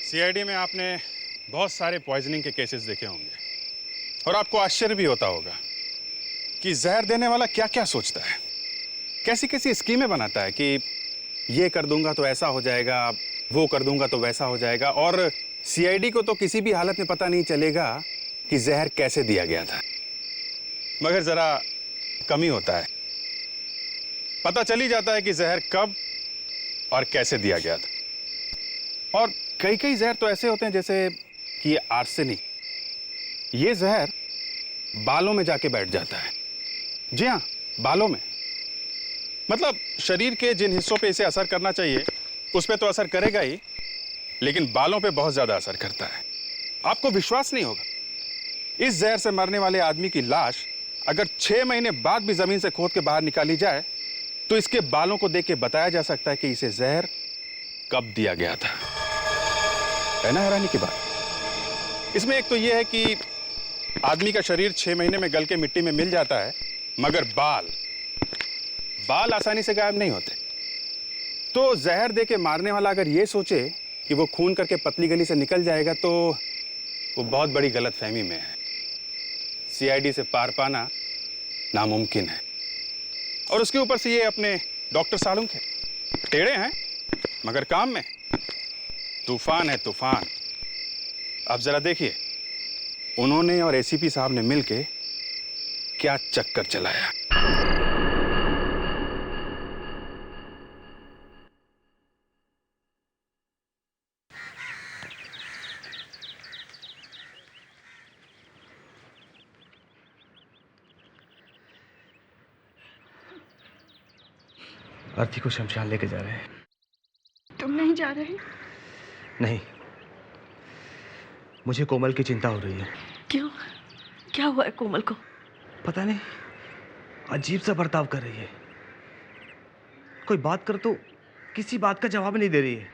CID में आपने बहुत सारे पॉइजनिंग के केसेस देखे होंगे और आपको आश्चर्य भी होता होगा कि जहर देने वाला क्या क्या सोचता है, कैसी कैसी स्कीमें बनाता है कि ये कर दूंगा तो ऐसा हो जाएगा, वो कर दूंगा तो वैसा हो जाएगा। और सीआईडी को तो किसी भी हालत में पता नहीं चलेगा कि जहर कैसे दिया गया था, मगर जरा कमी होता है, पता चल ही जाता है कि जहर कब और कैसे दिया गया था। और कई कई जहर तो ऐसे होते हैं जैसे कि आर्सेनिक, ये जहर बालों में जाके बैठ जाता है। जी हाँ, बालों में। मतलब शरीर के जिन हिस्सों पे इसे असर करना चाहिए उस पे तो असर करेगा ही, लेकिन बालों पे बहुत ज्यादा असर करता है। आपको विश्वास नहीं होगा, इस जहर से मरने वाले आदमी की लाश अगर 6 महीने बाद भी जमीन से खोद के बाहर निकाली जाए तो इसके बालों को देख के बताया जा सकता है कि इसे जहर कब दिया गया था। है ना हैरानी की बात। इसमें एक तो यह है कि आदमी का शरीर 6 महीने में गल के मिट्टी में मिल जाता है, मगर बाल आसानी से गायब नहीं होते। तो जहर दे के मारने वाला अगर ये सोचे कि वो खून करके पतली गली से निकल जाएगा तो वो बहुत बड़ी गलतफहमी में है। सीआईडी से पार पाना नामुमकिन है। और उसके ऊपर से ये अपने डॉक्टर सालुंख है, टेढ़े हैं मगर काम में तूफान है, तूफान। अब जरा देखिए उन्होंने और एसीपी साहब ने मिलके क्या चक्कर चलाया। आरती को शमशान लेके जा रहे हैं। तुम नहीं जा रहे? नहीं, मुझे कोमल की चिंता हो रही है। क्यों? क्या हुआ है कोमल को? पता नहीं, अजीब सा बर्ताव कर रही है। कोई बात कर तो किसी बात का जवाब नहीं दे रही है।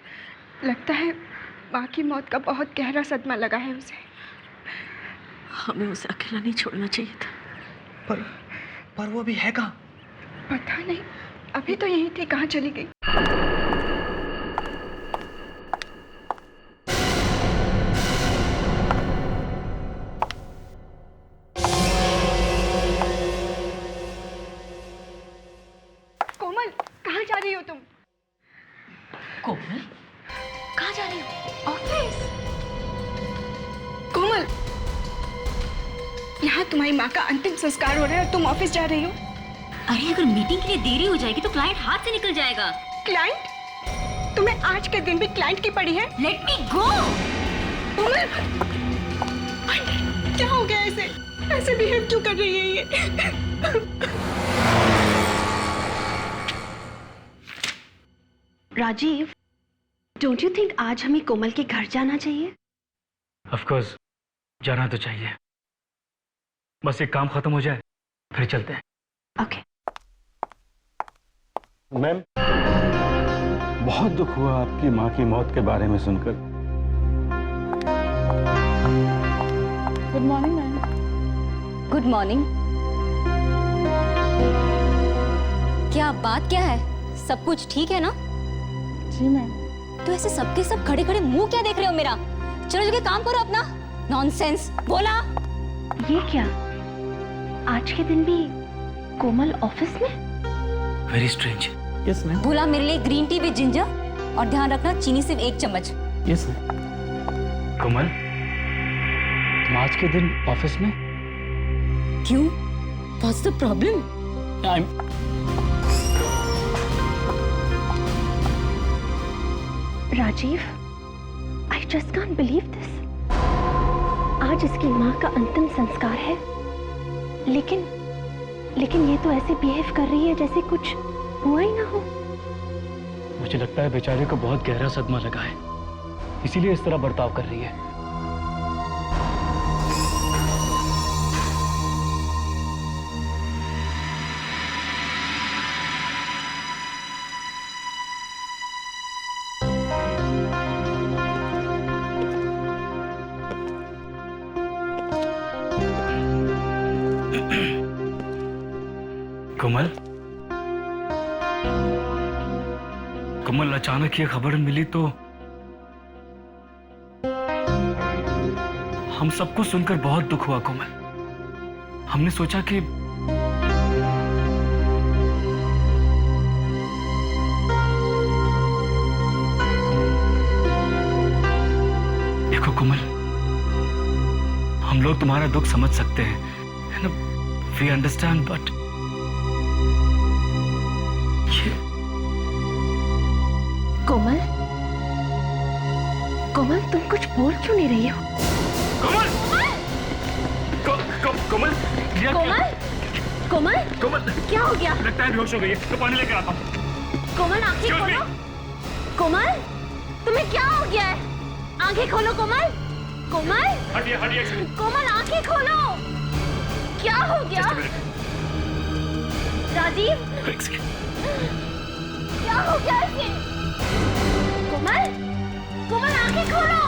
लगता है माँ की मौत का बहुत गहरा सदमा लगा है उसे। हमें उसे अकेला नहीं छोड़ना चाहिए था। पर वो अभी है कहाँ? पता नहीं, अभी तो यहीं थी, कहाँ चली गई? कोमल, कहाँ जा रही हो तुम? कोमल, कहाँ जा रही हो? ऑफिस। कोमल, यहाँ तुम्हारी माँ का अंतिम संस्कार हो रहा है और तुम ऑफिस जा रही हो? अरे अगर मीटिंग के लिए देरी हो जाएगी तो क्लाइंट हाथ से निकल जाएगा। क्लाइंट? तुम्हें आज के दिन भी क्लाइंट की पड़ी है? लेट मी गो। कोमल, क्या हो गया ऐसे? ऐसे बिहेव क्यों कर रही है ये? राजीव, डोंट यू थिंक आज हमें कोमल के घर जाना चाहिए? ऑफ कोर्स, जाना तो चाहिए। बस एक काम खत्म हो जाए फिर चलते हैं। ओके। मैम, बहुत दुख हुआ आपकी माँ की मौत के बारे में सुनकर। Good morning ma'am. Good morning. क्या बात क्या है? सब कुछ ठीक है ना? जी मैम। तो ऐसे सबके सब खड़े खड़े मुंह क्या देख रहे हो मेरा? चलो जगह काम करो अपना। नॉनसेंस बोला। ये क्या, आज के दिन भी कोमल ऑफिस में? Very strange. Yes ma'am. बोला मेरे लिए ग्रीन टी विद जिंजर और ध्यान रखना चीनी सिर्फ 1 चम्मच। Yes ma'am. कोमल, तुम आज के दिन ऑफिस में? क्यों? What's the problem? Rajiv, I just can't believe this. आज इसकी माँ का अंतिम संस्कार है, लेकिन ये तो ऐसे बिहेव कर रही है जैसे कुछ हुआ ही ना हो। मुझे लगता है बेचारे को बहुत गहरा सदमा लगा है, इसीलिए इस तरह बर्ताव कर रही है। कोमल, अचानक ये खबर मिली तो हम सबको सुनकर बहुत दुख हुआ कोमल। हमने सोचा कि देखो कोमल, हम लोग तुम्हारा दुख समझ सकते हैं, वी अंडरस्टैंड, बट कोमल, कोमल तुम कुछ बोल क्यों नहीं रही हो? कोमल, कोमल, कोमल, कोमल, कोमल, क्या हो गया? लगता है बेहोश हो गई है, तो पानी लेकर आता हूँ। कोमल आंखें खोलो। कोमल, तुम्हें क्या हो गया है? आंखें खोलो कोमल। कोमल, हटिए हटिए। कोमल आंखें खोलो। क्या हो गया? राजीव, क्या हो गया इसे? कोमल, कोमल आंखें खोलो।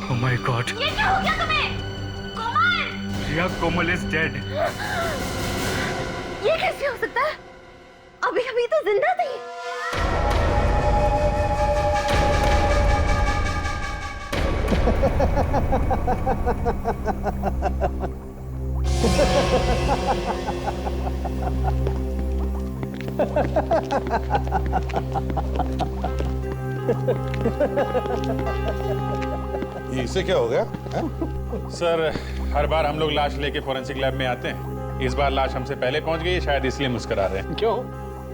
Oh my God! ये क्या हो गया तुम्हें? कोमल, रिया, कोमल is dead. ये कैसे हो सकता है? अभी अभी तो जिंदा थी। ये इससे क्या हो गया है? सर, हर बार हम लोग लाश लेके फोरेंसिक लैब में आते हैं। इस बार लाश हमसे पहले पहुंच गई है, शायद इसलिए मुस्कुरा रहे हैं। क्यों?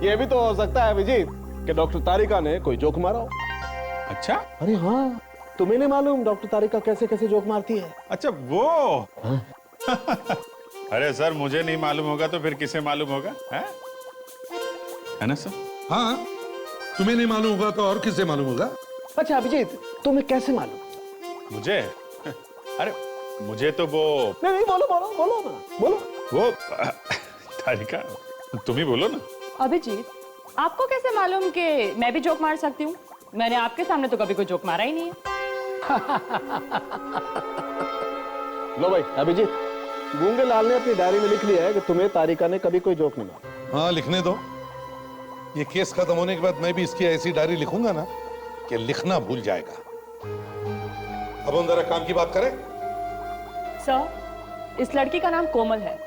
ये भी तो हो सकता है अभिजीत कि डॉक्टर तारिका ने कोई जोक मारा हो। अच्छा? अरे हाँ, तुम्हें नहीं मालूम डॉक्टर तारिका कैसे कैसे जोक मारती है? अच्छा वो। अरे सर, मुझे नहीं मालूम होगा तो फिर किसे मालूम होगा? है ना सर? हाँ, तुम्हें नहीं मालूम होगा तो और किससे मालूम होगा? अच्छा अभिजीत, तुम्हें कैसे मालूम? मुझे? अरे मुझे तो वो नहीं, बोलो बोलो बोलो ना, बोलो। वो तारिका, तुम ही बोलो ना। अभिजीत, आपको कैसे मालूम कि मैं भी जोक मार सकती हूँ? मैंने आपके सामने तो कभी कोई जोक मारा ही नहीं है। लो भाई अभिजीत, गूंगे लाल ने अपनी डायरी में लिख लिया है कि तुम्हें तारिका ने कभी कोई जोक नहीं मारा। हाँ, लिखने दो। ये केस खत्म होने के बाद मैं भी इसकी ऐसी डायरी लिखूंगा ना कि लिखना भूल जाएगा। अब हम जरा काम की बात करें। सर, इस लड़की का नाम कोमल है,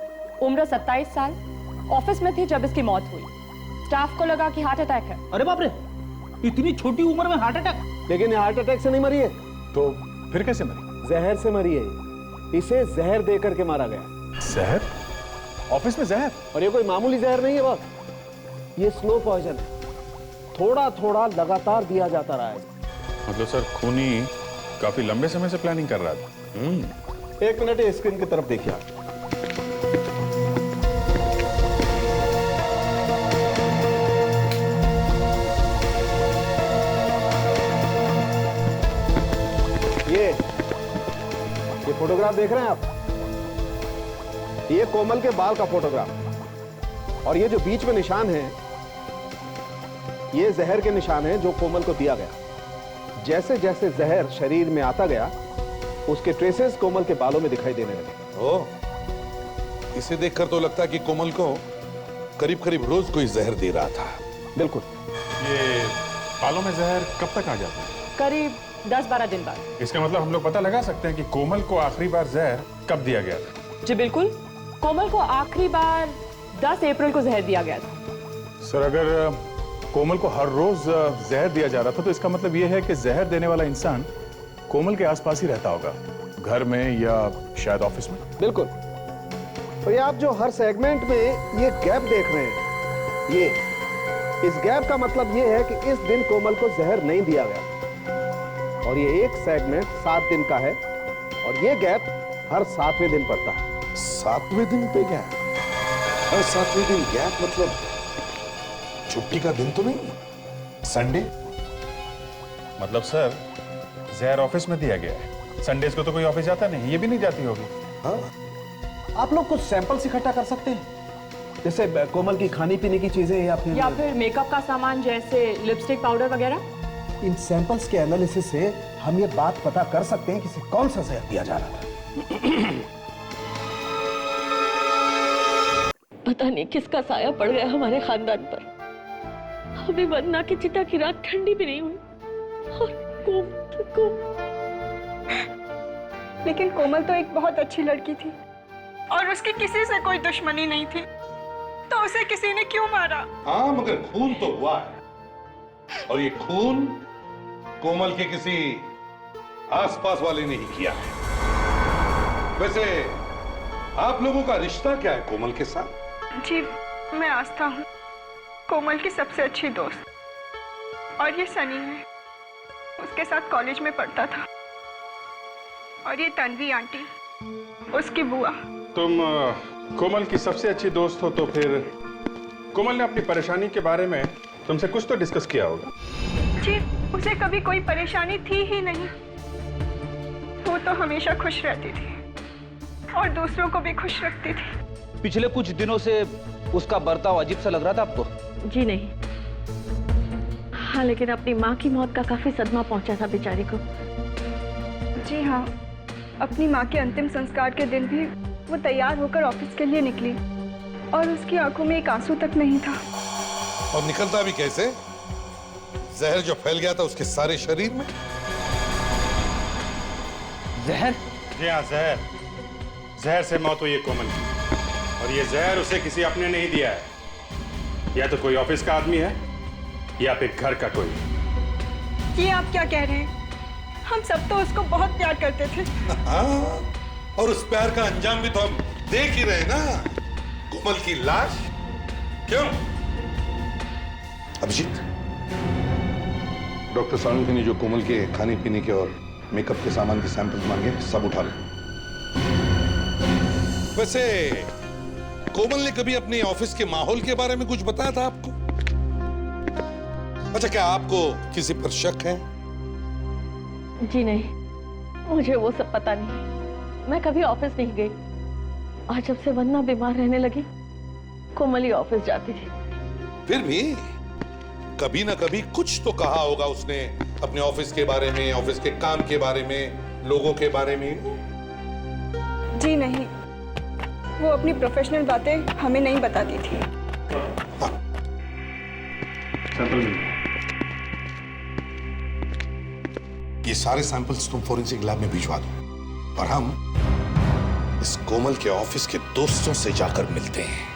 उम्र 27 साल, ऑफिस में थी जब इसकी मौत हुई। स्टाफ को लगा कि हार्ट अटैक है। अरे बाप रे, इतनी छोटी उम्र में हार्ट अटैक? लेकिन ये हार्ट अटैक से नहीं मरी है, तो फिर कैसे मरी? जहर से मरी है। इसे जहर दे करके मारा गया। जहर? ऑफिस में जहर? और ये कोई मामूली जहर नहीं है बॉस, ये स्लो पॉइजन है। थोड़ा थोड़ा लगातार दिया जाता रहा है। मतलब सर, खूनी काफी लंबे समय से प्लानिंग कर रहा था। एक मिनट, ये स्क्रीन की तरफ देखिए आप। ये फोटोग्राफ देख रहे हैं आप? ये कोमल के बाल का फोटोग्राफ, और ये जो बीच में निशान है, ये जहर के निशान है जो कोमल को दिया गया। जैसे जैसे जहर शरीर में आता गया, उसके ट्रेसेस कोमल के बालों में दिखाई देने लगे। ओह, इसे देखकर तो लगता है कि कोमल को करीब करीब रोज कोई जहर दे रहा था। बिल्कुल। ये बालों में जहर कब तक आ जाता है? करीब 10-12 दिन बाद। इसका मतलब हम लोग पता लगा सकते हैं कि कोमल को आखिरी बार जहर कब दिया गया था? जी बिल्कुल, कोमल को आखिरी बार 10 अप्रैल को जहर दिया गया था। सर, अगर कोमल को हर रोज जहर दिया जा रहा था तो इसका मतलब यह है कि जहर देने वाला इंसान कोमल के आसपास ही रहता होगा, घर में या शायद ऑफिस में। बिल्कुल। और ये आप जो हर सेगमेंट में ये गैप देख रहे हैं, ये इस गैप का मतलब ये है कि इस दिन कोमल को जहर नहीं दिया गया। और ये एक सेगमेंट 7 दिन का है, और ये गैप हर 7वें दिन पड़ता है। 7वें दिन पे गैप? हर 7वें दिन गैप मतलब छुट्टी का दिन तो नहीं? संडे? मतलब सर, जहर ऑफिस में दिया गया है, संडेज को तो कोई ऑफिस जाता नहीं, ये भी नहीं जाती होगी। हाँ। आप लोग कुछ सैंपल्स इकट्ठा कर सकते हैं, जैसे कोमल की खाने पीने की चीजें या फिर मेकअप का सामान जैसे लिपस्टिक, पाउडर वगैरह। इन सैंपल्स के एनालिसिस से हम ये बात पता कर सकते हैं कि इसे कौन सा जहर दिया जा रहा था। पता नहीं किसका साया पड़ गया हमारे खानदान पर। अभी वंदना की चिता की रात ठंडी भी नहीं हुई, और लेकिन कोमल तो एक बहुत अच्छी लड़की थी और उसकी किसी से कोई दुश्मनी नहीं थी, तो उसे किसी ने क्यों मारा? हाँ, मगर खून तो हुआ है, और ये खून कोमल के किसी आसपास वाले ने ही किया है। वैसे आप लोगों का रिश्ता क्या है कोमल के साथ? जी, मैं आस्था हूँ, कोमल की सबसे अच्छी दोस्त, और ये सनी है, उसके साथ कॉलेज में पढ़ता था, और ये तन्वी आंटी, उसकी बुआ। तुम कोमल की सबसे अच्छी दोस्त हो, तो फिर कोमल ने अपनी परेशानी के बारे में तुमसे कुछ तो डिस्कस किया होगा। जी, उसे कभी कोई परेशानी थी ही नहीं, वो तो हमेशा खुश रहती थी और दूसरों को भी खुश रखती थी। पिछले कुछ दिनों से उसका बर्ताव अजीब सा लग रहा था आपको? जी नहीं, हाँ, लेकिन अपनी माँ की मौत का काफी सदमा पहुंचा था बेचारी को। जी हाँ, अपनी माँ के अंतिम संस्कार के दिन भी वो तैयार होकर ऑफिस के लिए निकली और उसकी आंखों में एक आंसू तक नहीं था। और निकलता भी कैसे? जहर जो फैल गया था उसके सारे शरीर में। जहर? जी हाँ, जहर। जहर से मौत हुई है कोमल की, और ये जहर उसे किसी अपने ने ही दिया है। या तो कोई ऑफिस का आदमी है या फिर घर का कोई। ये आप क्या कह रहे हैं? हम सब तो उसको बहुत प्यार करते थे। हाँ, और उस प्यार का अंजाम भी तो हम देख ही रहे ना, कोमल की लाश। क्यों अभिजीत? डॉक्टर सालुंखे ने जो कोमल के खाने पीने के और मेकअप के सामान के सैंपल मांगे, सब उठा ले। वैसे कोमल ने कभी अपने ऑफिस के माहौल के बारे में कुछ बताया था आपको? अच्छा, क्या आपको किसी पर शक है? जी नहीं, मुझे वो सब पता नहीं। मैं कभी ऑफिस नहीं गई, और जब से वंदना बीमार रहने लगी, कोमल ही ऑफिस जाती थी। फिर भी कभी ना कभी कुछ तो कहा होगा उसने अपने ऑफिस के बारे में, ऑफिस के काम के बारे में, लोगों के बारे में। जी नहीं, वो अपनी प्रोफेशनल बातें हमें नहीं बताती थी। हाँ। ये सारे सैंपल्स तुम फोरेंसिक लैब में भिजवा दो, और हम इस कोमल के ऑफिस के दोस्तों से जाकर मिलते हैं।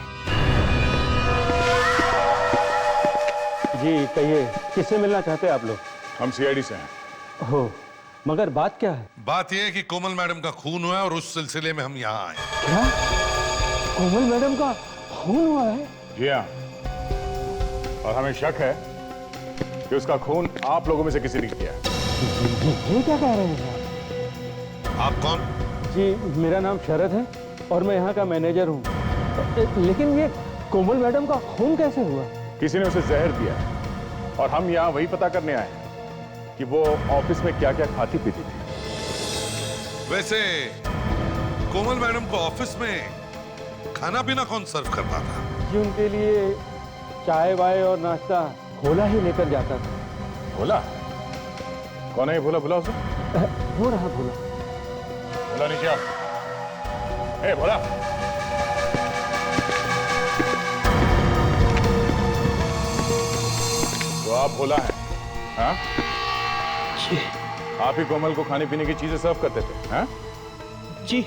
जी कहिए, किससे मिलना चाहते हैं आप लोग? हम सीआईडी से हैं। हो, मगर बात क्या है? बात यह है कि कोमल मैडम का खून हुआ है, और उस सिलसिले में हम यहाँ आए। क्या? कोमल मैडम का खून हुआ है? जी हाँ, और हमें शक है कि उसका खून आप लोगों में से किसी ने किया है। ये क्या कह रहे हैं? आप कौन? जी, मेरा नाम शरद है और मैं यहाँ का मैनेजर हूँ। लेकिन ये कोमल मैडम का खून कैसे हुआ? किसी ने उसे जहर दिया है, और हम यहाँ वही पता करने आए हैं कि वो ऑफिस में क्या क्या खाती पीती थी। वैसे कोमल मैडम को ऑफिस में खाना पीना कौन सर्व करता था? जी, उनके लिए चाय वाय और नाश्ता भोला ही लेकर जाता था। भोला? कौन है ये भोला? भोला उसे? वो रहा भोला। भोला नीचे आओ। ए भोला! तो आप भोला हैं? हाँ? जी। आप ही कोमल को खाने पीने की चीजें सर्व करते थे? हाँ? जी,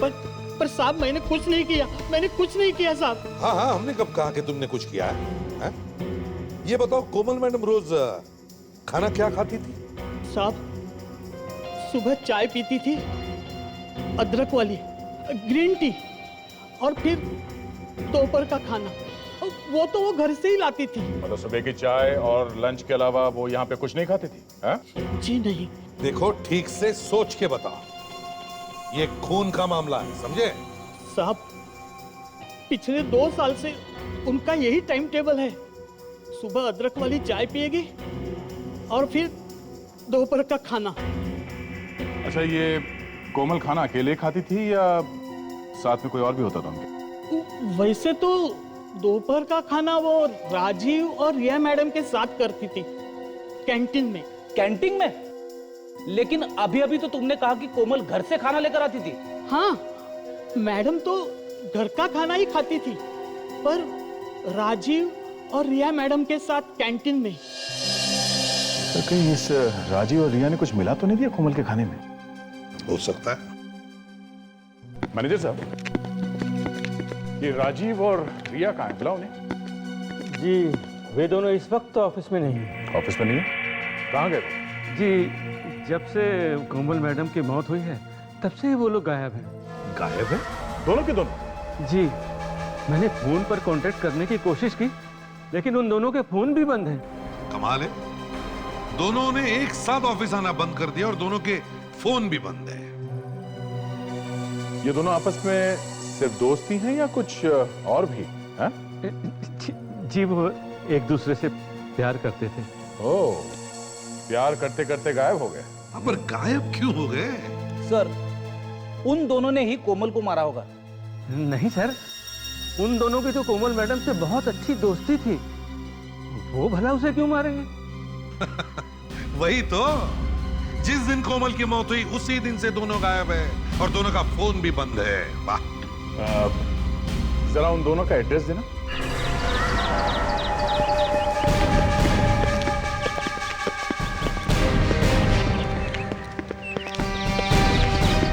पर साहब, मैंने कुछ नहीं किया, मैंने कुछ नहीं किया साहब। हाँ हाँ, हमने कब कहा कि तुमने कुछ किया है? ये बताओ, कोमल मैडम रोज खाना क्या खाती थी? साहब, सुबह चाय पीती थी, अदरक वाली, ग्रीन टी, और फिर दोपहर का खाना, वो तो वो घर से ही लाती थी। मतलब सुबह की चाय और लंच के अलावा वो यहाँ पे कुछ नहीं खाती थी? हाँ? जी नहीं। देखो, ठीक से सोच के बताओ, ये खून का मामला है, समझे? साहब, पिछले 2 साल से उनका यही टाइम टेबल है। सुबह अदरक वाली चाय पिएगी और फिर दोपहर का खाना। अच्छा, ये कोमल खाना अकेले खाती थी या साथ में कोई और भी होता था उनके? वैसे तो दोपहर का खाना वो राजीव और रिया मैडम के साथ करती थी, कैंटीन में। कैंटीन में? लेकिन अभी अभी तो तुमने कहा कि कोमल घर से खाना लेकर आती थी। हाँ, मैडम तो घर का खाना ही खाती थी, पर राजीव और रिया मैडम के साथ कैंटीन में। तो कहीं इस राजीव और रिया ने कुछ मिला तो नहीं दिया कोमल के खाने में? हो सकता है। मैनेजर साहब, ये राजीव और रिया कहाँ हैं? बुलाओ उन्हें। जी वे दोनों इस वक्त तो ऑफिस में नहीं है। ऑफिस में नहीं है? कहाँ गए वो? जी जब से कोमल मैडम की मौत हुई है तब से ही वो लोग गायब हैं। गायब है? दोनों के दोनों? जी मैंने फोन पर कांटेक्ट करने की कोशिश की लेकिन उन दोनों के फोन भी बंद हैं। कमाल है, दोनों ने एक साथ ऑफिस आना बंद कर दिया और दोनों के फोन भी बंद है। ये दोनों आपस में सिर्फ दोस्त ही हैं या कुछ और भी हैं? जी वो एक दूसरे से प्यार करते थे। ओह, प्यार करते करते गायब हो गए। पर गायब क्यों हो गए? सर उन दोनों ने ही कोमल को मारा होगा। नहीं सर, उन दोनों की तो कोमल मैडम से बहुत अच्छी दोस्ती थी, वो भला उसे क्यों मारेंगे? वही तो, जिस दिन कोमल की मौत हुई उसी दिन से दोनों गायब है और दोनों का फोन भी बंद है। वाह। जरा उन दोनों का एड्रेस देना।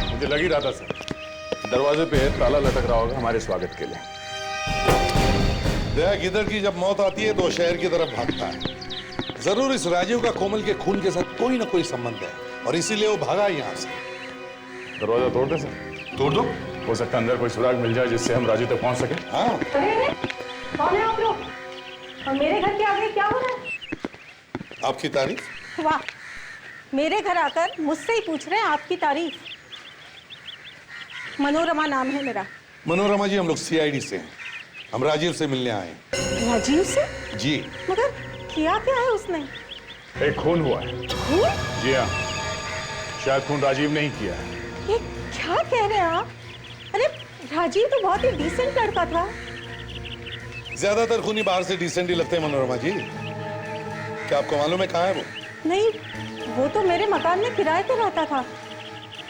मुझे लग ही रहा था सर, दरवाजे पे ताला लटक रहा होगा हमारे स्वागत के लिए। देख, इधर की जब मौत आती है तो शहर की तरफ भागता है। जरूर इस राजीव का कोमल के खून के साथ कोई ना कोई संबंध है और इसीलिए वो भागा यहाँ से। दरवाजा तोड़ दे सर। तोड़ दो? हो सकता है अंदर कोई सुराग मिल जाए जिससे हम राजीव तक पहुंच सके। हाँ। कौन है आप लोग? और मेरे घर के आगे क्या हो रहा है? आपकी तारीफ? वाह, मेरे घर आकर मुझसे ही पूछ रहे हैं आपकी तारीफ। मनोरमा नाम है मेरा। मनोरमा जी, हम लोग सीआईडी से हैं। हम राजीव से मिलने आए हैं। राजीव से? जी। मगर किया क्या है उसने? एक खून हुआ है। खून? जी हाँ, शायद खून राजीव ने ही किया है। ये क्या कह रहे हैं आप? अरे राजीव तो बहुत ही डिसेंट लड़का था। ज्यादातर खूनी बाहर से डिसेंट ही लगते हैं मनोरमा जी। क्या आपको मालूम है कहाँ है वो? नहीं, वो तो मेरे मकान में किराए पे रहता था,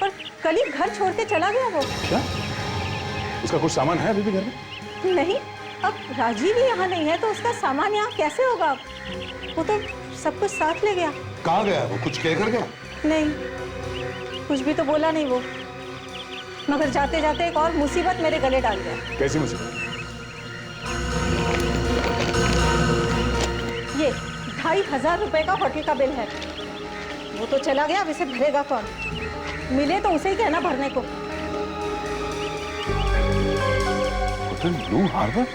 पर कल ही घर छोड़ के चला गया वो। क्या? उसका कुछ सामान है अभी भी घर में? नहीं, अब राजीव ही यहाँ नहीं है तो उसका सामान यहाँ कैसे होगा? वो तो सब कुछ साथ ले गया। कहाँ गया वो? कुछ कहकर गया? नहीं, कुछ भी तो बोला नहीं वो, मगर जाते जाते एक और मुसीबत मेरे गले डाल गया। कैसी मुसीबत? ये 2500 रुपए का होटल का बिल है। वो तो चला गया, अब इसे भरेगा कौन? मिले तो उसे ही कहना भरने को। Hotel Blue Harbour?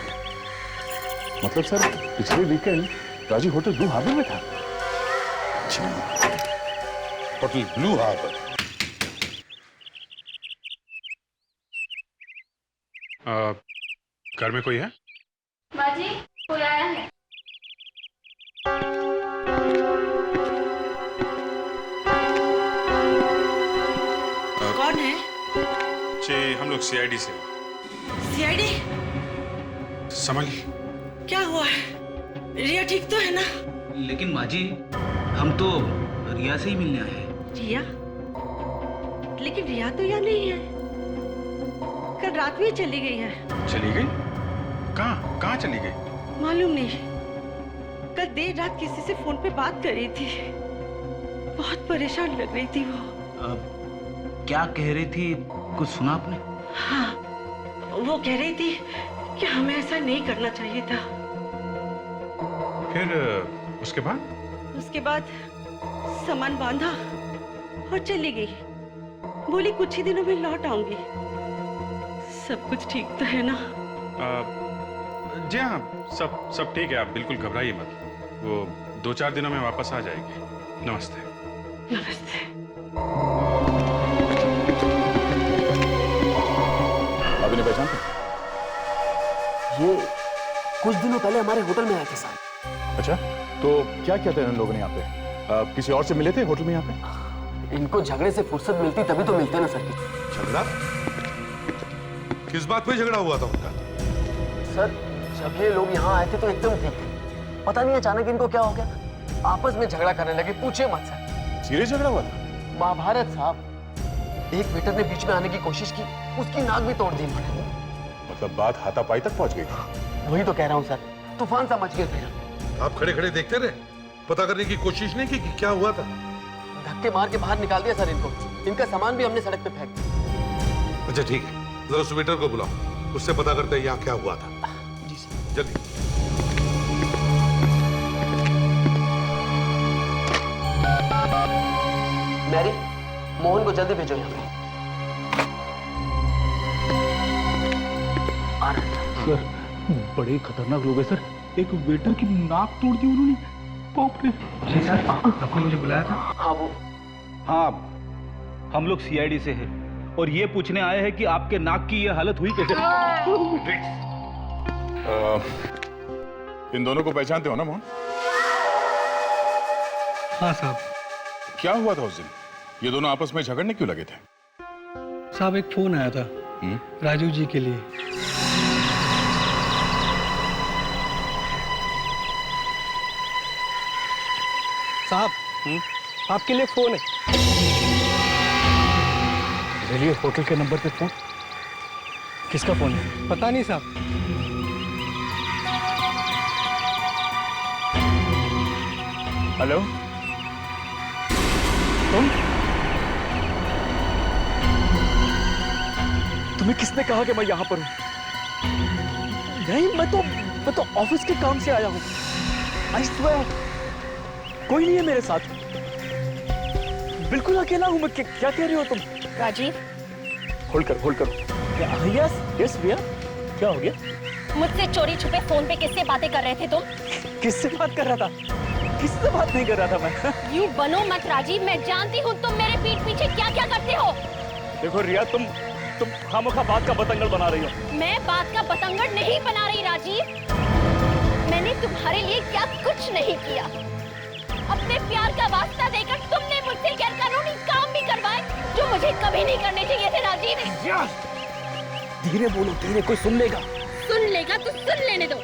मतलब सर पिछले weekend Rajiv hotel Blue Harbour में था। Hotel Blue Harbour. घर में कोई है? बाजी, कोई आया है? कौन है? जी हम लोग सीआईडी से। सीआईडी? समझ। क्या हुआ है? रिया ठीक तो है ना? लेकिन माँ जी, हम तो रिया से ही मिलने आए हैं। रिया? लेकिन रिया तो यहाँ नहीं है। कल रात भी चली गई है। चली गई? कहाँ कहाँ चली गई? मालूम नहीं। कल देर रात किसी से फोन पे बात कर रही थी। बहुत परेशान लग रही थी वो। क्या कह रही थी, कुछ सुना आपने? हाँ, वो कह रही थी कि हमें ऐसा नहीं करना चाहिए था। फिर उसके बाद? उसके बाद सामान बांधा और चली गई। बोली कुछ ही दिनों में लौट आऊंगी। सब कुछ ठीक तो है ना? जी हाँ, सब ठीक है। आप बिल्कुल घबराइए मत। वो 2-4 दिनों में वापस आ जाएगी। नमस्ते। नमस्ते। अभी नहीं पहचानते? ये कुछ दिनों पहले हमारे होटल में आए थे साहब। अच्छा, तो क्या किया था इन लोगों ने यहाँ पे? किसी और से मिले थे होटल में यहाँ पे? इनको झगड़े से फुर्सत मिलती तभी तो मिलते ना सर। झगड़ा? किस बात पे झगड़ा हुआ था उनका? सर, जब ये लोग यहाँ आए थे तो एकदम ठीक थे। पता नहीं अचानक इनको क्या हो गया, आपस में झगड़ा करने लगे। पूछे मत सर। सीरियस झगड़ा हुआ था? महाभारत साहब। एक वेटर ने बीच में आने की कोशिश की, उसकी नाक भी तोड़ दी इन्होंने। मतलब बात हाथापाई तक पहुंच गई थी? वही तो कह रहा हूँ सर, तूफान सा मच गया था। आप खड़े खड़े देखते रहे, पता करने की कोशिश नहीं की कि क्या हुआ था? धक्के मार के बाहर निकाल दिया सर इनको। इनका सामान भी हमने सड़क पे फेंक दिया। अच्छा ठीक है, जरा सुवेटर को बुलाओ, उससे पता करते हैं यहाँ क्या हुआ था। जी सर। जल्दी। मैरी, मोहन को जल्दी भेजो यहाँ पे। सर, बड़े खतरनाक लोग हैं सर। एक वेटर की नाक तोड़ दी उन्होंने। बाप रे। जी सर, आपने मुझे बुलाया था? हाँ वो। हाँ, हम लोग सीआईडी से हैं और ये पूछने आए हैं कि आपके नाक की ये हालत हुई कैसे? इन दोनों को पहचानते हो ना मोहन? हाँ साहब। क्या हुआ था उस दिन? ये दोनों आपस में झगड़ने क्यों लगे थे? साहब एक फोन आया था राजू जी के लिए। साहब, आपके लिए फोन है। चलिए, होटल के नंबर पे फोन। किसका फोन है? पता नहीं साहब। हेलो, तुम्हें किसने कहा कि मैं यहाँ पर हूँ? नहीं, मैं तो ऑफिस के काम से आया हूँ। I swear, कोई नहीं है मेरे साथ। बिल्कुल अकेला हूँ मैं। क्या कह रही हो तुम? राजीव, होल्ड करो। यस भैया, क्या हो गया? मुझसे चोरी छुपे फोन पे किससे बातें कर रहे थे तुम? किससे बात कर रहा था? किससे बात नहीं कर रहा था मैं। यू बनो मत राजीव, मैं जानती हूँ तुम मेरे पीठ पीछे क्या क्या करते हो। देखो रिया, तुम खामोखा बात का बतंगड़ बना रही हो। मैं बात का बतंगड़ नहीं बना रही राजीव। मैंने तुम्हारे लिए क्या कुछ नहीं किया। अपने प्यार का वास्ता देकर तुमने मुझसे गैरकानूनी काम भी करवाए जो मुझे कभी नहीं करने चाहिए थे राजीव। धीरे बोलो, धीरे, कोई सुन लेगा। सुन लेगा तो सुन लेने दो।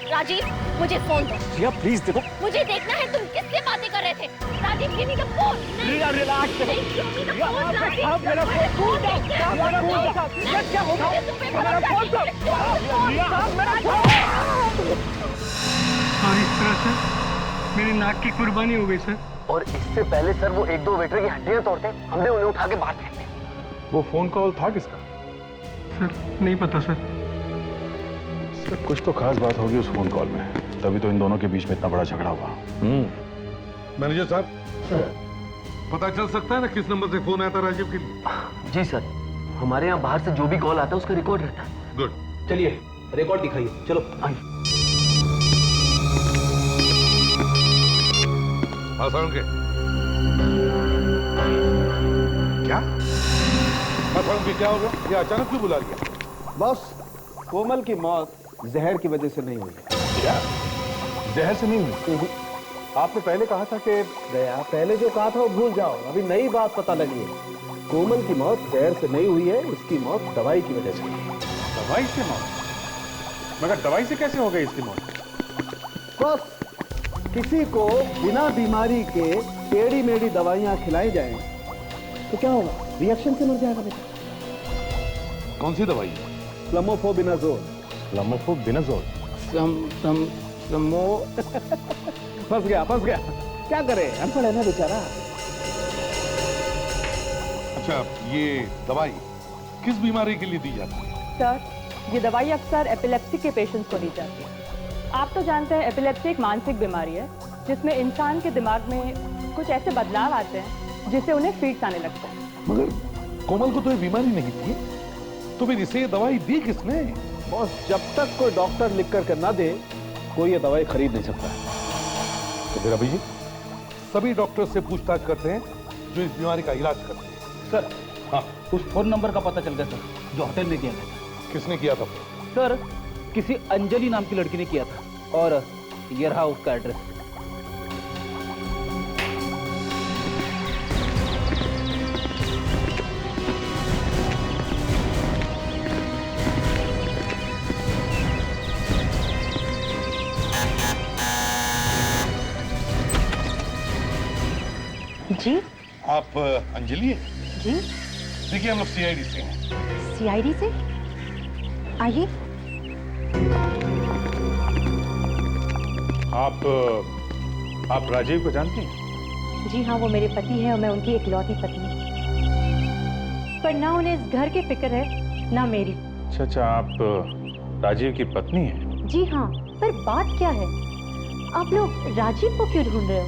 राजीव, मुझे फोन दो। रिया प्लीज देखो, मुझे देखना है तुम किससे बातें कर रहे थे। Rajiv, give me the phone. Riya relax करो। आप मेरा फोन दो। क्या होगा? मेरा फोन दो। और इस तरह से मेरी नाक की कुर्बानी हो गई सर। और इससे पहले सर वो एक दो वेटर की हड्डियां तोड़ते, हमने उन्हें उठा के बाहर फेंक दिया। वो फोन कॉल था किसका? सर नहीं पता सर। कुछ तो खास बात होगी उस फोन कॉल में, तभी तो इन दोनों के बीच में इतना बड़ा झगड़ा हुआ। मैनेजर साहब, पता चल सकता है ना किस नंबर से फोन आया था राजीव के लिए? जी सर, हमारे यहाँ बाहर से जो भी कॉल आता है उसका रिकॉर्ड रहता है। गुड। चलिए रिकॉर्ड दिखाइए। चलो आइए। आसान के क्या? आसान के क्या होगा? ये अचानक क्यों बुला लिया? बस, कोमल की मौत जहर की वजह से नहीं हुई। क्या? जहर से नहीं हुई? आपने पहले कहा था कि दया, पहले जो कहा था वो भूल जाओ। अभी नई बात पता लगी है। कोमल की मौत जहर से नहीं हुई है, इसकी मौत दवाई की वजह से हुई है। दवाई से मौत? मगर दवाई से कैसे हो गई इसकी मौत? बस, किसी को बिना बीमारी के टेढ़ी मेढ़ी दवाइयां खिलाई जाएं तो क्या होगा? रिएक्शन से मर जाएगा बेटा। कौन सी दवाई? फ्लमोफोबिनाजोल। फ्लमोफोबिनाजोल? फंस गया। क्या करे, अनपढ़ है ना बेचारा। अच्छा, ये दवाई किस बीमारी के लिए दी जाती है? सर, ये दवाई अक्सर एपिलेप्सी के पेशेंट्स को दी जाती है। आप तो जानते हैं एपिलेप्सी एक मानसिक बीमारी है जिसमें इंसान के दिमाग में कुछ ऐसे बदलाव आते हैं जिससे उन्हें फीट्स आने लगते हैं। मगर कोमल को तो ये बीमारी नहीं थी, तो फिर इसे ये दवाई दी किसने? बॉस, जब तक कोई डॉक्टर लिख कर ना दे, कोई ये दवाई खरीद नहीं सकता। तो फिर अभिजीत, सभी डॉक्टर से पूछताछ करते हैं जो इस बीमारी का इलाज करते हैं। सर, हाँ, उस फोन नंबर का पता चल गया सर, जो होटल में दिया गया। किसने किया था? सर, किसी अंजलि नाम की लड़की ने किया था और ये रहा उसका एड्रेस। जी? आप अंजलि हैं? जी? देखिए, हम लोग सीआईडी से हैं। सीआईडी से? आइए। आप राजीव को जानती हैं? जी हाँ, वो मेरे पति हैं और मैं उनकी इकलौती पत्नी। पर ना उन्हें इस घर की फिक्र है ना मेरी। अच्छा, आप राजीव की पत्नी हैं? जी हाँ, पर बात क्या है? आप लोग राजीव को क्यों ढूंढ रहे हो?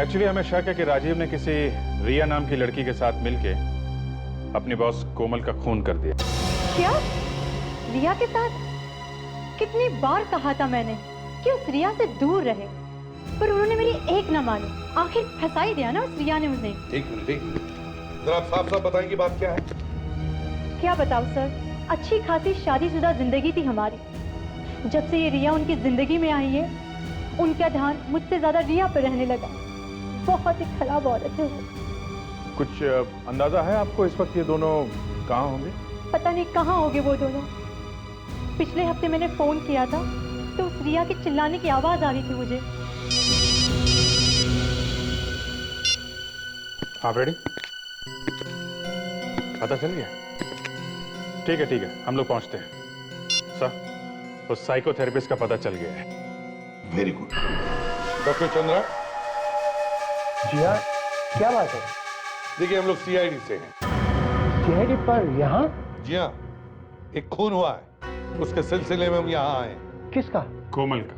एक्चुअली हमें शक है कि राजीव ने किसी रिया नाम की लड़की के साथ मिलके अपनी बॉस कोमल का खून कर दिया। क्या? रिया के साथ? कितनी बार कहा था मैंने कि उस रिया से दूर रहे, पर उन्होंने मेरी एक न मानी। आखिर फंसा ही दिया ना उस रिया ने मुझे। एक मिनट, जरा आप साफ साफ बताएंगे बात क्या है? क्या बताओ सर, अच्छी खासी शादीशुदा जिंदगी थी हमारी। जब से ये रिया उनकी जिंदगी में आई है, उनका ध्यान मुझसे ज्यादा रिया पर रहने लगा। बहुत ही खराब औरत है वो। कुछ अंदाजा है आपको इस वक्त ये दोनों कहाँ होंगे? पता नहीं कहाँ होंगे वो दोनों। पिछले हफ्ते मैंने फोन किया था तो उस रिया के चिल्लाने की आवाज आ रही थी मुझे। आप रेडी? पता चल गया? ठीक है, हम लोग पहुंचते हैं। सर, उस साइकोथेरेपिस्ट का पता चल गया है। Very good. डॉक्टर चंद्रा। जी हाँ, क्या बात है? देखिए, हम लोग सीआईडी से हैं। सीआईडी पर यहाँ? जी हाँ, एक खून हुआ है, उसके सिलसिले में हम यहाँ आए। किसका? कोमल का।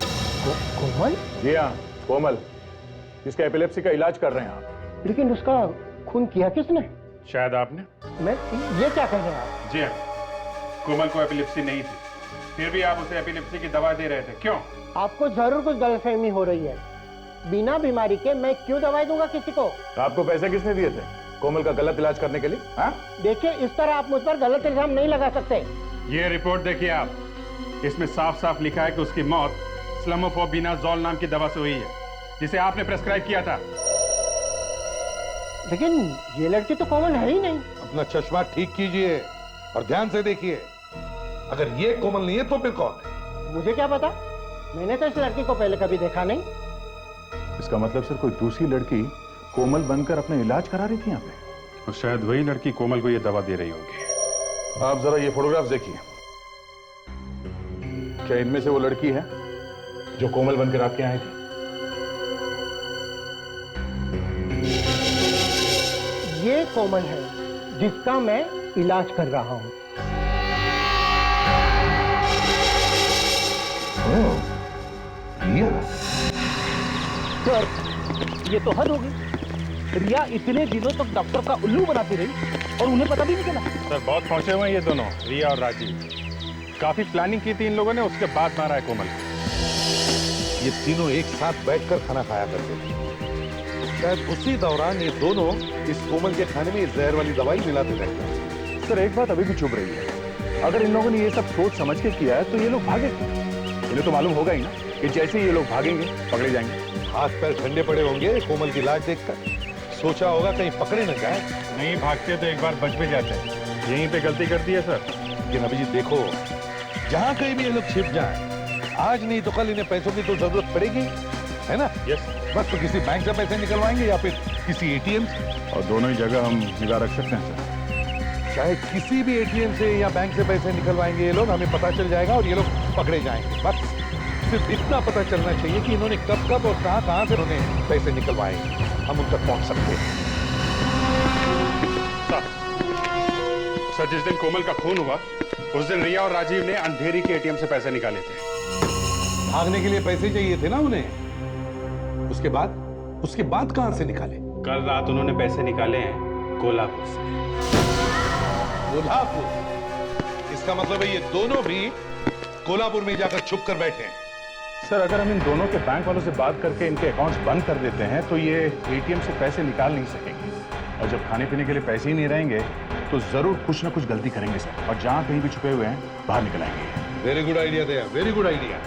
कोमल? जी हाँ, कोमल, जिसका एपिलेप्सी का इलाज कर रहे हैं आप। लेकिन उसका खून किया किसने? शायद आपने। मैं? ये क्या कह रहे हैं आप? जी हाँ, कोमल को एपिलेप्सी नहीं थी, फिर भी आप उसे एपिलेप्सी की दवा दे रहे थे, क्यों? आपको जरूर कुछ गलतफहमी हो रही है। बिना बीमारी के मैं क्यों दवाई दूंगा किसी को? आपको पैसे किसने दिए थे कोमल का गलत इलाज करने के लिए? हाँ? देखिए, इस तरह आप मुझ पर गलत इल्जाम नहीं लगा सकते। ये रिपोर्ट देखिए आप, इसमें साफ साफ लिखा है कि उसकी मौत स्लमोफोबिनाजोल नाम की दवा से हुई है, जिसे आपने प्रेस्क्राइब किया था। लेकिन ये लड़की तो कोमल है ही नहीं। अपना चश्मा ठीक कीजिए और ध्यान से देखिए। अगर ये कोमल नहीं है तो फिर कौन है? मुझे क्या पता, मैंने तो इस लड़की को पहले कभी देखा नहीं। इसका मतलब सर कोई दूसरी लड़की कोमल बनकर अपना इलाज करा रही थी यहाँ पे, और शायद वही लड़की कोमल को ये दवा दे रही होगी। आप जरा ये फोटोग्राफ देखिए। क्या इनमें से वो लड़की है जो कोमल बनकर आपके आई थी? ये कोमल है जिसका मैं इलाज कर रहा हूँ। सर, ये तो हद हो गई। रिया इतने दिनों तक डॉक्टर का उल्लू बनाती रही और उन्हें पता भी नहीं चला। सर, बहुत पहुंचे हुए हैं ये दोनों, रिया और राजीव। काफी प्लानिंग की थी इन लोगों ने, उसके बाद मारा है कोमल। ये तीनों एक साथ बैठकर खाना खाया करते थे। शायद उसी दौरान ये दोनों इस कोमल के खाने में जहर वाली दवाई मिलाते रहते। सर, एक बात अभी भी चुभ रही है। अगर इन लोगों ने ये सब सोच समझ के किया है तो ये लोग भागे। इन्हें तो मालूम होगा ही ना कि जैसे ही ये लोग भागेंगे पकड़े जाएंगे। हाथ पैर ठंडे पड़े होंगे कोमल की लाश देखकर। सोचा होगा कहीं पकड़े न जाए। नहीं भागते तो एक बार बच भी जाते हैं। यहीं पे गलती करती है सर। लेकिन अभी जी देखो, जहां कहीं भी ये लोग छिप जाएं, आज नहीं तो कल इन्हें पैसों की तो जरूरत पड़ेगी, है ना? यस। बस तो किसी बैंक से पैसे निकलवाएंगे या फिर किसी एटीएम से। और दोनों ही जगह हम निगाह रख सकते हैं सर। चाहे किसी भी एटीएम से या बैंक से पैसे निकलवाएंगे ये लोग, हमें पता चल जाएगा और ये लोग पकड़े जाएंगे। बस सिर्फ इतना पता चलना चाहिए कि इन्होंने कब कब और कहां से उन्हें पैसे निकलवाए, हम उन तक पहुंच सकते हैं। सर, जिस दिन कोमल का खून हुआ उस दिन रिया और राजीव ने अंधेरी के एटीएम से पैसे निकाले थे। भागने के लिए पैसे चाहिए थे ना उन्हें। उसके बाद कहां से निकाले? कल रात उन्होंने पैसे निकाले हैं कोल्हापुर से। कोल्हापुर? इसका मतलब है ये दोनों भी कोल्हापुर में जाकर छुप कर बैठे हैं। सर, अगर हम इन दोनों के बैंक वालों से बात करके इनके अकाउंट्स बंद कर देते हैं तो ये एटीएम से पैसे निकाल नहीं सकेंगे, और जब खाने पीने के लिए पैसे ही नहीं रहेंगे तो जरूर कुछ ना कुछ गलती करेंगे सर, और जहां कहीं भी छुपे हुए हैं बाहर निकल आएंगे। वेरी गुड आइडिया दिया, वेरी गुड आइडिया।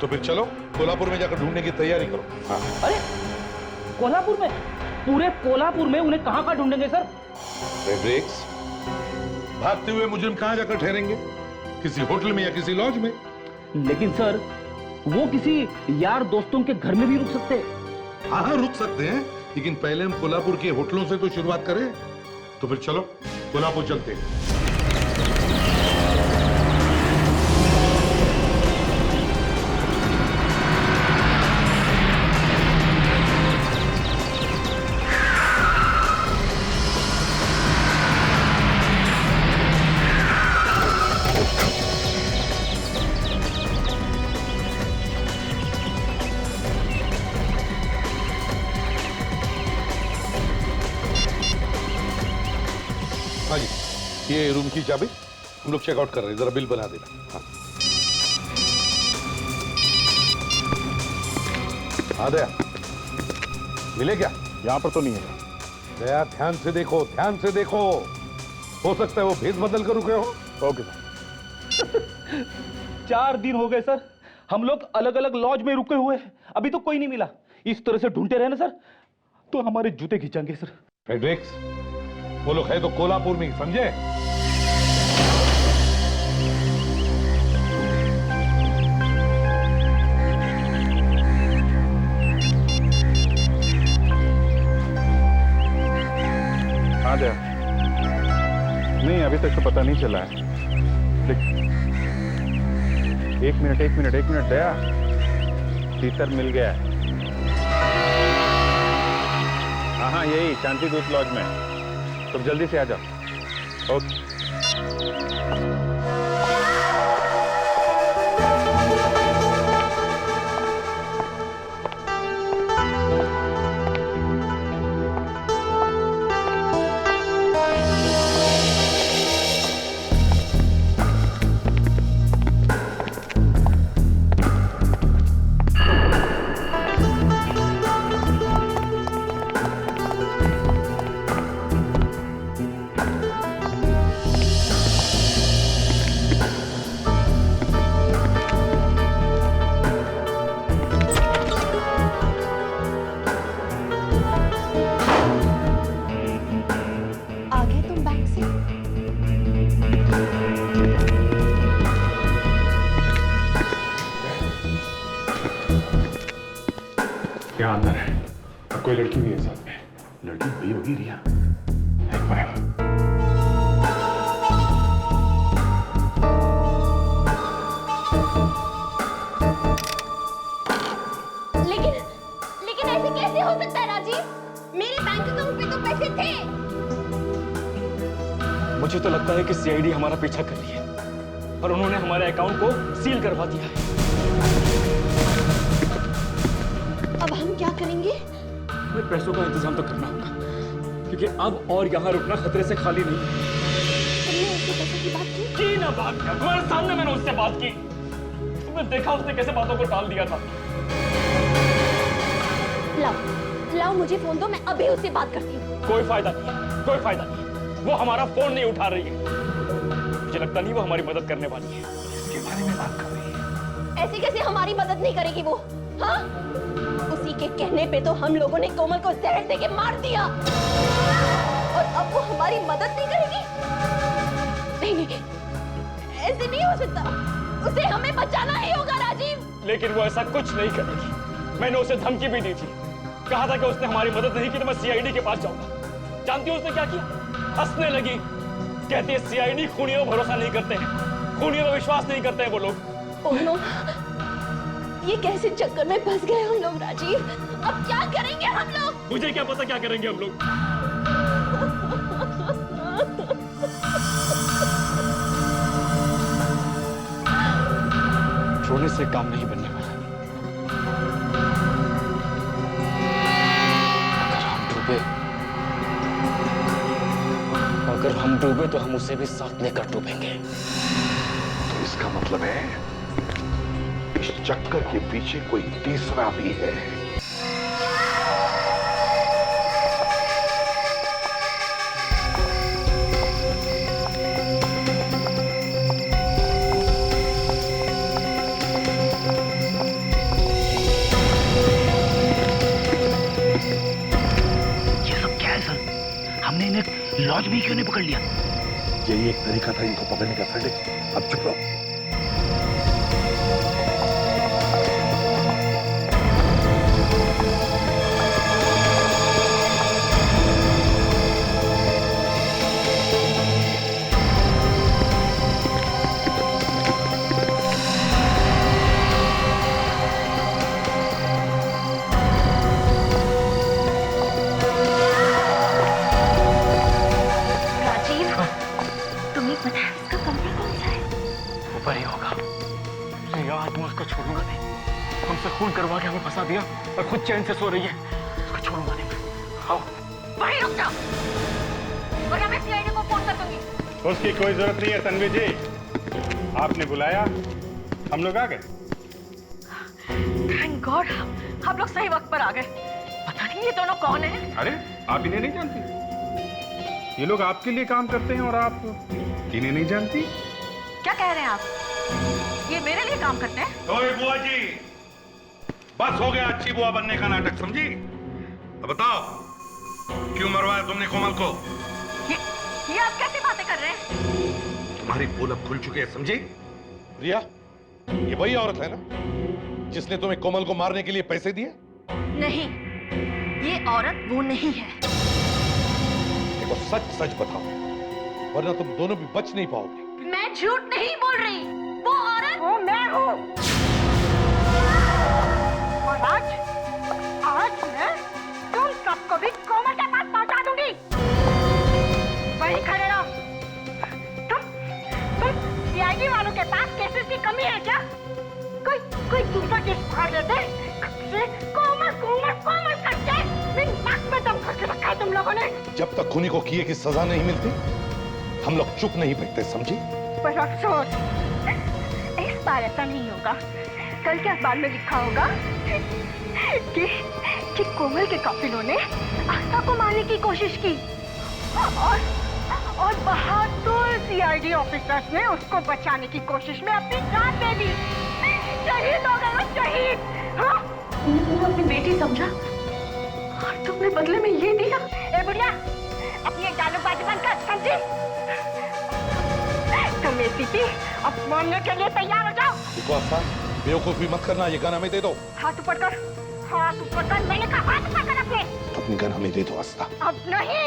तो फिर चलो कोल्हापुर में जाकर ढूंढने की तैयारी करो। हाँ। अरे कोल्हापुर में? पूरे कोल्हापुर में उन्हें कहाँ ढूंढेंगे सर? ब्रेक्स, भागते हुए मुजरिम कहाँ जाकर ठहरेंगे? किसी होटल में या किसी लॉज में। लेकिन सर, वो किसी यार दोस्तों के घर में भी रुक सकते हैं। हाँ, रुक सकते हैं, लेकिन पहले हम कोल्हापुर के होटलों से तो शुरुआत करें। तो फिर चलो कोल्हापुर चलते हैं। हाँ जी, ये रूम की चाबी, हम लोग चेकआउट कर रहे हैं, जरा बिल बना देना। हाँ हाँ दया, मिले क्या? यहाँ पर तो नहीं है। दया ध्यान से देखो, ध्यान से देखो, हो सकता है वो भेद बदल कर रुके हो। Okay sir. 4 दिन हो गए सर, हम लोग अलग अलग लॉज में रुके हुए हैं, अभी तो कोई नहीं मिला। इस तरह से ढूंढते रहे ना सर तो हमारे जूते खींचेंगे सर। फ्रेडरिक्स, वो लोग है तो कोल्हापुर में, समझे? हाँ दया, नहीं अभी तक तो पता नहीं चला है। एक मिनट दया, तीतर मिल गया है। हाँ यही शांति दूत लॉज में। तुम जल्दी से आ जाओ। ओके। क्या अंदर है? और कोई लड़की भी है साथ में? लड़की वही होगी रिया। एक मिनट। लेकिन ऐसे कैसे हो सकता है राजीव? मेरे बैंक अकाउंट पे तो पैसे थे। मुझे तो लगता है कि सीआईडी हमारा पीछा कर रही है और उन्होंने हमारे अकाउंट को सील करवा दिया है। अब हम क्या करेंगे? हमें पैसों का इंतजाम तो करना होगा, क्योंकि अब और यहाँ रुकना खतरे से खाली नहीं। तुमने उससे पैसे की बात की? ना बात किया, तुम्हारे सामने मैंने उससे बात की। तुमने देखा उसने कैसे बातों को टाल दिया था। लाओ मुझे फोन दो, मैं अभी उससे बात करती हूँ। कोई फायदा नहीं, वो हमारा फोन नहीं उठा रही है। मुझे लगता नहीं वो हमारी मदद करने वाली है। इसके बारे में बात कर रही है। ऐसे कैसे हमारी मदद नहीं करेगी वो? हाँ? उसी के कहने पे तो हम लोगों ने कोमल को जहर देके मार दिया, और अब वो हमारी मदद नहीं करेगी? नहीं, ऐसे नहीं हो सकता। उसे हमें बचाना ही होगा राजीव। लेकिन वो ऐसा कुछ नहीं करेगी। मैंने उसे धमकी भी दी थी, कहा था कि उसने हमारी मदद नहीं की तो मैं सीआईडी के पास जाऊंगा। जानती हो उसने क्या किया? हंसने लगी, कहती है सीआईडी खूनियों पर भरोसा नहीं करते हैं, खूनियों पर विश्वास नहीं करते हैं वो लोग। ओह नो, ये कैसे चक्कर में फंस गए हम लोग राजीव? अब क्या करेंगे हम लोग? मुझे क्या पता क्या करेंगे हम लोग। रोने से काम नहीं बनने वाला। अगर हम डूबे तो हम उसे भी साथ लेकर डूबेंगे। तो इसका मतलब है इस चक्कर के पीछे कोई तीसरा भी है। ये सब क्या है सर? हमने इन्हें लॉज में क्यों नहीं पकड़ लिया? यही एक तरीका था इनको पकड़ने का। फ्रेडरिक्स, अब चुप रहो। खून करवा के हमें फंसा दिया और खुद चैन से सो रही है। उसको छोड़ूंगा नहीं मैं। आओ। वहीं रुक जाओ, वरना मैं सीआईडी को फोन कर दूंगी। उसकी कोई जरूरत नहीं है तन्वी जी, आपने बुलाया, हम लोग आ गए। थैंक गॉड, आप लोग सही वक्त पर आ गए। पता नहीं ये दोनों कौन हैं? अरे आप इन्हें नहीं जानती? ये लोग आपके लिए काम करते हैं और आप इन्हें नहीं जानती? क्या कह रहे हैं आप? ये मेरे लिए काम करते हैं? ओए बुआ जी, बस हो गया अच्छी बुआ बनने का नाटक, समझी? अब बताओ, क्यों मरवाया तुमने कोमल को? ये आप कैसी बातें कर रहे हैं? तुम्हारी पोल अब खुल चुकी है, समझी? रिया, ये वही औरत है ना जिसने तुम्हें कोमल को मारने के लिए पैसे दिए? नहीं, ये औरत वो नहीं है। देखो सच सच बताओ, वरना तुम दोनों भी बच नहीं पाओगे। मैं झूठ नहीं बोल रही, वो औरत वो मैं हूँ। और आज मैं तुम सबको भी कोमल के पास पहुंचा दूंगी। वहीं खड़े रहो। तुम सीआईडी वालों के पास केसेस की कमी है क्या? कोई दूसरा केस फाड़ लेते? कोमल करके नाक में दम करके रखा है तुम लोगों ने। जब तक खूनी को किए की सजा नहीं मिलती, हम लोग चुप नहीं बैठते, समझी? पर अफसोस, इस बार ऐसा नहीं होगा। कल के अखबार में लिखा होगा कि कोमल के काफिलों ने आस्था को मारने की कोशिश की और बहादुर सीआईडी ऑफिसर्स ने उसको बचाने की कोशिश में अपनी जान दे दी। शहीद हो गए, शहीद। हाँ? तुमने अपनी बेटी समझा और तुमने बदले में ये दिया? ए बुढ़िया, अपनी जालूबाजी बंद कर, समझी? तुम एसीपी अब मारने के लिए तैयार हो जाओ। देखो आस्था, बेवकूफी मत करना, ये गन हमें दे दो। हाथ ऊपर कर, मैंने कहा हाथ ऊपर कर अपने। अपनी गन हमें दे दो आस्था। अब नहीं।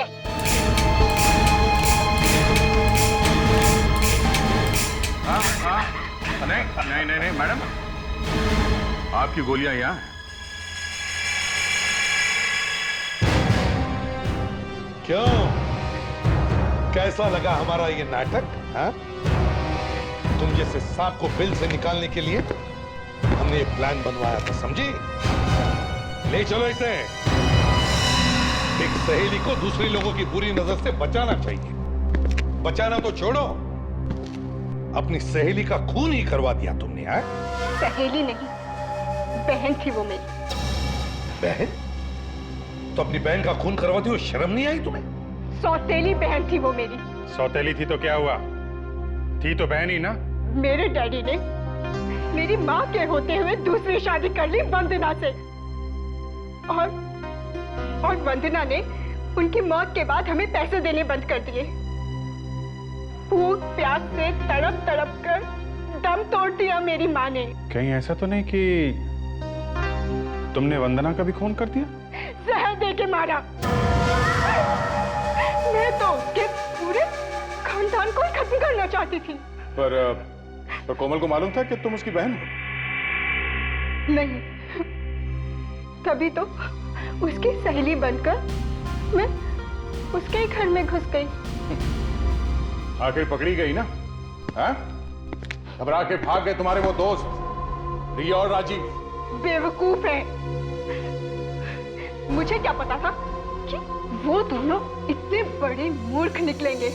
हाँ, नहीं मैडम, आपकी गोलियां यहाँ हैं। क्यों, कैसा लगा हमारा ये नाटक? हाँ? तुम जैसे सांप को बिल से निकालने के लिए हमने ये प्लान बनवाया था, समझी? ले चलो इसे। एक सहेली को दूसरे लोगों की बुरी नजर से बचाना चाहिए। बचाना तो छोड़ो, अपनी सहेली का खून ही करवा दिया तुमने। है सहेली नहीं, बहन थी वो मेरी। बहन? तो अपनी बहन का खून करवाती हुई शर्म नहीं आई तुम्हें? सौतेली बहन थी वो मेरी। सौतेली थी तो क्या हुआ? थी तो बहन ही ना। मेरे डैडी ने मेरी माँ के होते हुए दूसरी शादी कर ली वंदना से, और वंदना ने उनकी मौत के बाद हमें पैसे देने बंद कर दिए। भूख प्यास से तड़प तड़प कर दम तोड़ दिया मेरी माँ ने। कहीं ऐसा तो नहीं कि तुमने वंदना का भी खून कर दिया? जहर दे के मारा। मैं तो उसके पूरे खानदान को ही खत्म करना चाहती थी। पर कोमल को मालूम था कि तुम उसकी बहन हो? नहीं, तभी तो उसकी सहेली बनकर मैं उसके ही घर में घुस गई। आखिर पकड़ी गई ना? हाँ? घबरा के भाग गए तुम्हारे वो दोस्त रिया और राजीव। बेवकूफ है। मुझे क्या पता था कि वो दोनों इतने बड़े मूर्ख निकलेंगे।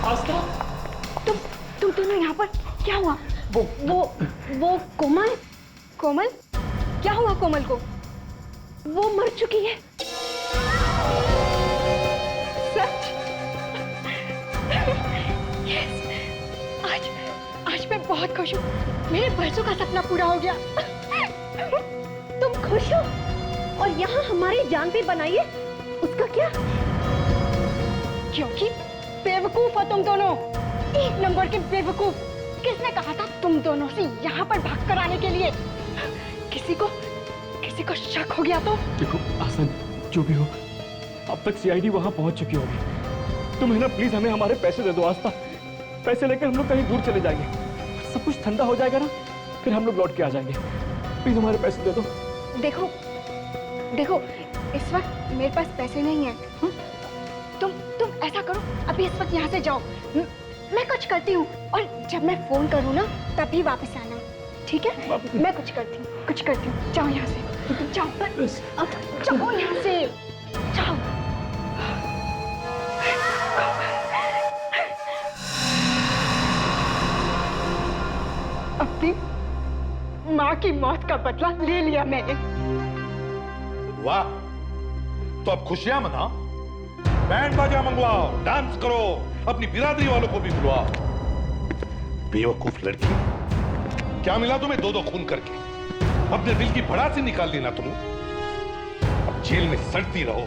आस्था, तुम दोनों यहाँ पर क्या हुआ? वो कोमल क्या हुआ कोमल को? वो मर चुकी है। सच? यस। आज मैं बहुत खुश हूँ। मेरे बरसों का सपना पूरा हो गया। तुम खुश हो? और यहाँ हमारी जान भी बनाइए, उसका क्या? क्योंकि बेवकूफ हो तुम दोनों, एक नंबर के बेवकूफ। किसने कहा था तुम दोनों से यहाँ पर भाग कर आने के लिए? किसी को शक हो गया तो? देखो आसन, जो भी हो, अब तक सीआईडी वहां पहुंच चुकी होगी। तुम है ना, प्लीज हमें हमारे पैसे दे दो आस्था। पैसे लेकर हम लोग कहीं दूर चले जाएंगे, सब कुछ ठंडा हो जाएगा ना, फिर हम लोग लौट के आ जाएंगे। प्लीज हमारे पैसे दे दो। देखो इस वक्त मेरे पास पैसे नहीं है। तुम ऐसा करो, अभी इस वक्त यहाँ से जाओ। मैं कुछ करती हूँ और जब मैं फोन करूँ ना तभी वापस आना, ठीक है? मैं कुछ करती हूँ। जाओ यहाँ से, जाओ यहाँ से, जाओ। की मौत का बदला ले लिया मैंने। वाह, तो अब खुशियां मनाओ, बैंड बाजा मंगवाओ, डांस करो, अपनी बिरादरी वालों को भी बुलवाओ। बेवकूफ लड़की, क्या मिला तुम्हें 2-2 खून करके? अपने दिल की भड़ासी निकाल ली ना तुम। अब जेल में सड़ती रहो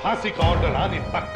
फांसी का ऑर्डर आने तक।